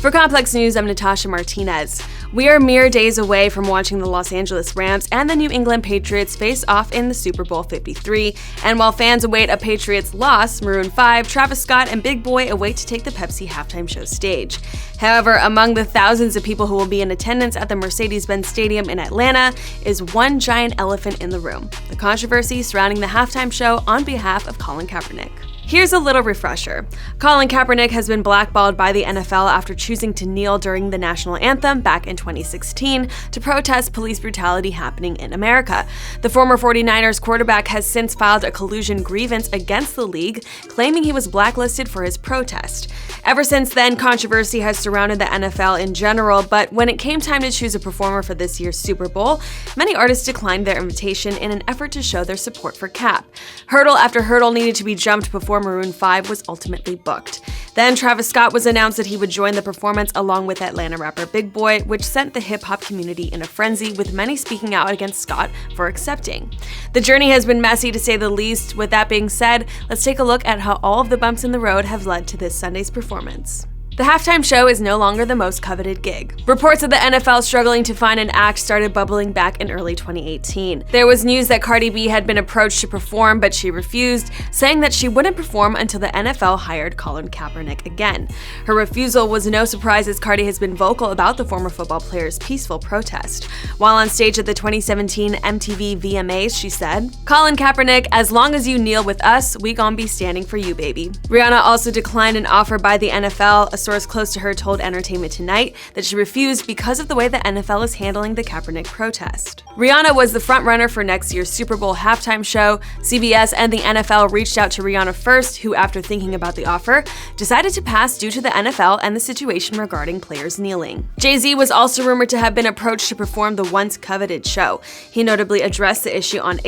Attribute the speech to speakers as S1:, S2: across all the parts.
S1: For Complex News, I'm Natasha Martinez. We are mere days away from watching the Los Angeles Rams and the New England Patriots face off in the Super Bowl 53, and while fans await a Patriots loss, Maroon 5, Travis Scott, and Big Boi await to take the Pepsi halftime show stage. However, among the thousands of people who will be in attendance at the Mercedes-Benz Stadium in Atlanta is one giant elephant in the room: the controversy surrounding the halftime show on behalf of Colin Kaepernick. Here's a little refresher. Colin Kaepernick has been blackballed by the NFL after choosing to kneel during the national anthem back in 2016 to protest police brutality happening in America. The former 49ers quarterback has since filed a collusion grievance against the league, claiming he was blacklisted for his protest. Ever since then, controversy has surrounded the NFL in general, but when it came time to choose a performer for this year's Super Bowl, many artists declined their invitation in an effort to show their support for Cap. Hurdle after hurdle needed to be jumped before Maroon 5 was ultimately booked. Then Travis Scott was announced that he would join the performance along with Atlanta rapper Big Boi, which sent the hip-hop community in a frenzy, with many speaking out against Scott for accepting. The journey has been messy, to say the least. With that being said, let's take a look at how all of the bumps in the road have led to this Sunday's performance. The halftime show is no longer the most coveted gig. Reports of the NFL struggling to find an act started bubbling back in early 2018. There was news that Cardi B had been approached to perform, but she refused, saying that she wouldn't perform until the NFL hired Colin Kaepernick again. Her refusal was no surprise, as Cardi has been vocal about the former football player's peaceful protest. While on stage at the 2017 MTV VMAs, she said, "Colin Kaepernick, as long as you kneel with us, we gon' be standing for you, baby." Rihanna also declined an offer by the NFL. A source close to her told Entertainment Tonight that she refused because of the way the NFL is handling the Kaepernick protest. Rihanna was the frontrunner for next year's Super Bowl halftime show. CBS and the NFL reached out to Rihanna first, who, after thinking about the offer, decided to pass due to the NFL and the situation regarding players kneeling. Jay-Z was also rumored to have been approached to perform the once coveted show. He notably addressed the issue on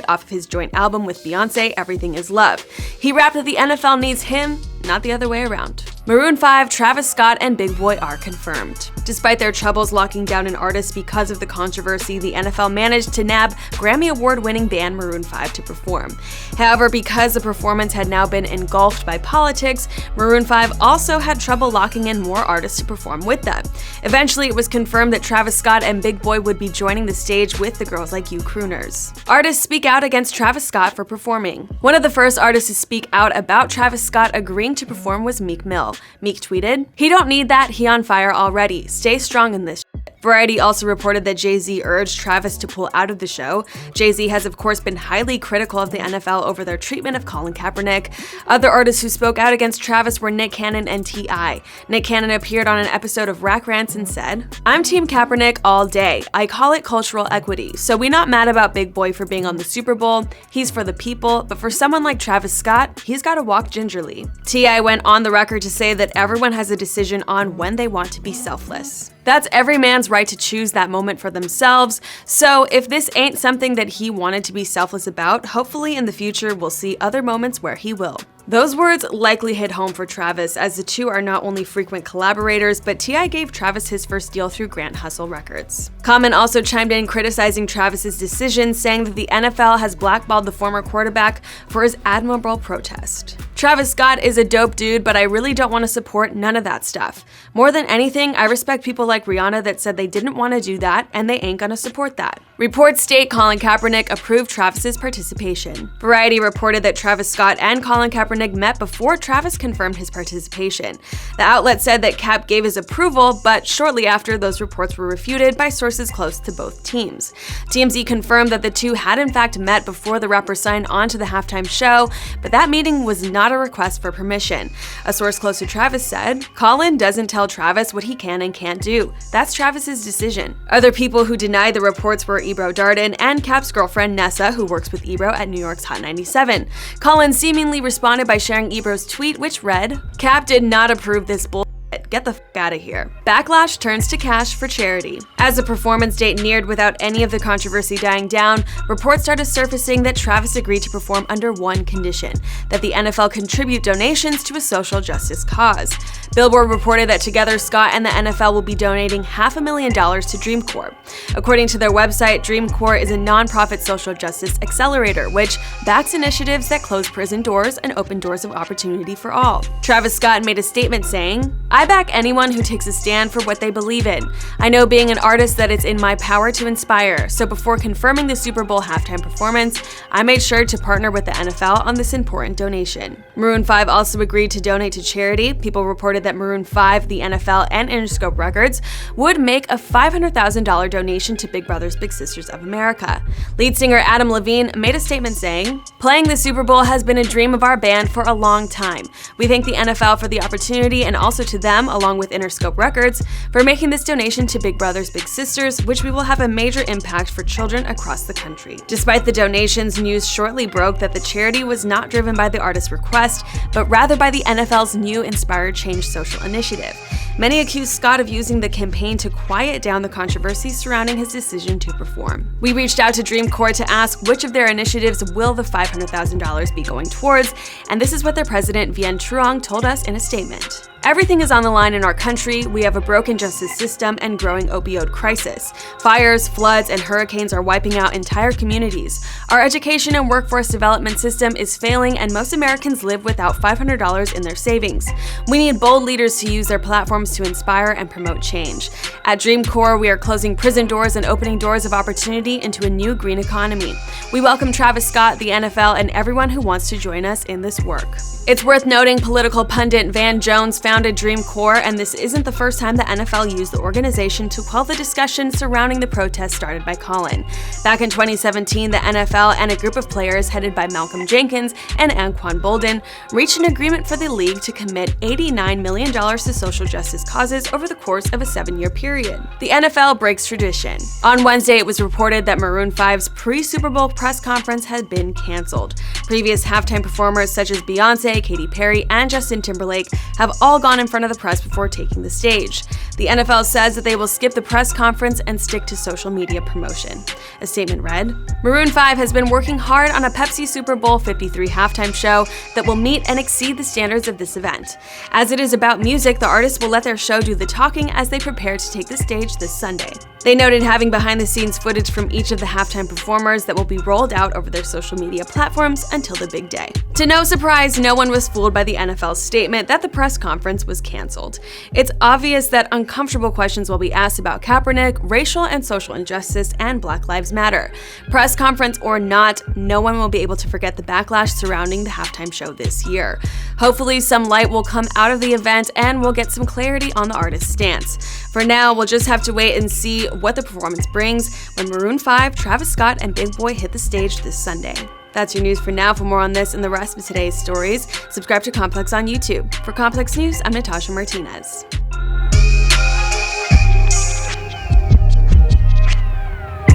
S1: off of his joint album with Beyonce, Everything Is Love. He rapped that the NFL needs him, not the other way around. Maroon 5, Travis Scott, and Big Boi are confirmed. Despite their troubles locking down an artist because of the controversy, the NFL managed to nab Grammy Award-winning band Maroon 5 to perform. However, because the performance had now been engulfed by politics, Maroon 5 also had trouble locking in more artists to perform with them. Eventually, it was confirmed that Travis Scott and Big Boi would be joining the stage with the Girls Like You crooners. Artists speak out against Travis Scott for performing. One of the first artists to speak out about Travis Scott agreeing to perform was Meek Mill. Meek tweeted, "He don't need that, he on fire already. Stay strong in this shit." Variety also reported that Jay-Z urged Travis to pull out of the show. Jay-Z has of course been highly critical of the NFL over their treatment of Colin Kaepernick. Other artists who spoke out against Travis were Nick Cannon and T.I. Nick Cannon appeared on an episode of Rack Rants and said, "I'm Team Kaepernick all day. I call it cultural equity. So we not mad about Big Boi for being on the Super Bowl. He's for the people, but for someone like Travis Scott, he's gotta walk gingerly." T.I. went on the record to say that everyone has a decision on when they want to be selfless. That's every man's right to choose that moment for themselves. So if this ain't something that he wanted to be selfless about, hopefully in the future we'll see other moments where he will. Those words likely hit home for Travis, as the two are not only frequent collaborators, but T.I. gave Travis his first deal through Grant Hustle Records. Common also chimed in criticizing Travis's decision, saying that the NFL has blackballed the former quarterback for his admirable protest. Travis Scott is a dope dude, but I really don't want to support none of that stuff. More than anything, I respect people like Rihanna that said they didn't want to do that, and they ain't gonna support that. Reports state Colin Kaepernick approved Travis's participation. Variety reported that Travis Scott and Colin Kaepernick met before Travis confirmed his participation. The outlet said that Cap gave his approval, but shortly after, those reports were refuted by sources close to both teams. TMZ confirmed that the two had in fact met before the rapper signed on to the halftime show, but that meeting was not a request for permission. A source close to Travis said, "Colin doesn't tell Travis what he can and can't do. That's Travis's decision." Other people who denied the reports were Ebro Darden and Cap's girlfriend Nessa, who works with Ebro at New York's Hot 97. Colin seemingly responded by sharing Ebro's tweet, which read, "Cap did not approve this bull. Get the f*** out of here." Backlash turns to cash for charity. As the performance date neared without any of the controversy dying down, reports started surfacing that Travis agreed to perform under one condition: that the NFL contribute donations to a social justice cause. Billboard reported that together Scott and the NFL will be donating $500,000 to Dream Corps. According to their website, Dream Corps is a nonprofit social justice accelerator which backs initiatives that close prison doors and open doors of opportunity for all. Travis Scott made a statement saying, "I back back anyone who takes a stand for what they believe in. I know being an artist that it's in my power to inspire, so before confirming the Super Bowl halftime performance, I made sure to partner with the NFL on this important donation. Maroon 5 also agreed to donate to charity. People reported that Maroon 5, the NFL, and Interscope Records would make a $500,000 donation to Big Brothers Big Sisters of America. Lead singer Adam Levine made a statement saying, "Playing the Super Bowl has been a dream of our band for a long time. We thank the NFL for the opportunity and also to them, along with Interscope Records, for making this donation to Big Brothers Big Sisters, which we will have a major impact for children across the country." Despite the donations, news shortly broke that the charity was not driven by the artist's request, but rather by the NFL's new Inspire Change social initiative. Many accused Scott of using the campaign to quiet down the controversy surrounding his decision to perform. We reached out to Dream Corps to ask which of their initiatives will the $500,000 be going towards, and this is what their president, Vien Truong, told us in a statement. "Everything is on the line in our country. We have a broken justice system and growing opioid crisis. Fires, floods, and hurricanes are wiping out entire communities. Our education and workforce development system is failing, and most Americans live without $500 in their savings. We need bold leaders to use their platforms to inspire and promote change. At Dream Corps, we are closing prison doors and opening doors of opportunity into a new green economy. We welcome Travis Scott, the NFL, and everyone who wants to join us in this work." It's worth noting political pundit Van Jones founded Dream Corps, and this isn't the first time the NFL used the organization to quell the discussion surrounding the protests started by Colin. Back in 2017, the NFL and a group of players headed by Malcolm Jenkins and Anquan Boldin reached an agreement for the league to commit $89 million to social justice causes over the course of a 7-year period. The NFL breaks tradition. On Wednesday, it was reported that Maroon 5's pre-Super Bowl press conference had been canceled. Previous halftime performers such as Beyoncé, Katy Perry, and Justin Timberlake have all gone in front of the press before taking the stage. The NFL says that they will skip the press conference and stick to social media promotion. A statement read, "Maroon 5 has been working hard on a Pepsi Super Bowl 53 halftime show that will meet and exceed the standards of this event. As it is about music, the artists will let their show do the talking as they prepare to take the stage this Sunday." They noted having behind-the-scenes footage from each of the halftime performers that will be rolled out over their social media platforms until the big day. To no surprise, no one was fooled by the NFL's statement that the press conference was canceled. It's obvious that uncomfortable questions will be asked about Kaepernick, racial and social injustice, and Black Lives Matter. Press conference or not, no one will be able to forget the backlash surrounding the halftime show this year. Hopefully, some light will come out of the event and we'll get some clarity on the artist's stance. For now, we'll just have to wait and see what the performance brings when Maroon 5, Travis Scott, and Big Boi hit the stage this Sunday. That's your news for now. For more on this and the rest of today's stories, subscribe to Complex on YouTube. For Complex News, I'm Natasha Martinez.